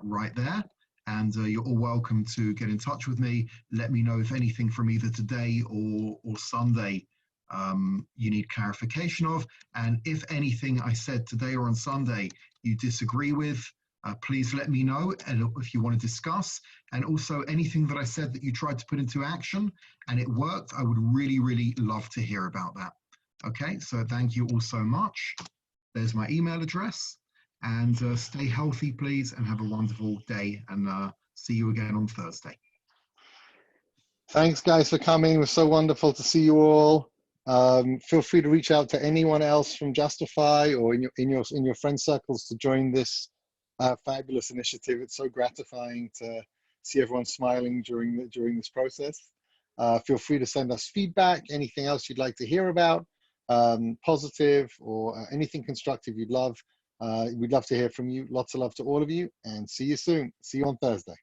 right there. And you're all welcome to get in touch with me. Let me know if anything from either today or Sunday you need clarification of. And if anything I said today or on Sunday you disagree with, please let me know and if you want to discuss. And also anything that I said that you tried to put into action and it worked, I would really, really love to hear about that. Okay, so thank you all so much. There's my email address. And stay healthy, please, and have a wonderful day. And see you again on Thursday. Thanks, guys, for coming. It was so wonderful to see you all. Feel free to reach out to anyone else from Justify or in your friend circles to join this fabulous initiative. It's so gratifying to see everyone smiling during this process. Feel free to send us feedback, anything else you'd like to hear about, positive or anything constructive you'd love. We'd love to hear from you. Lots of love to all of you, and see you soon. See you on Thursday.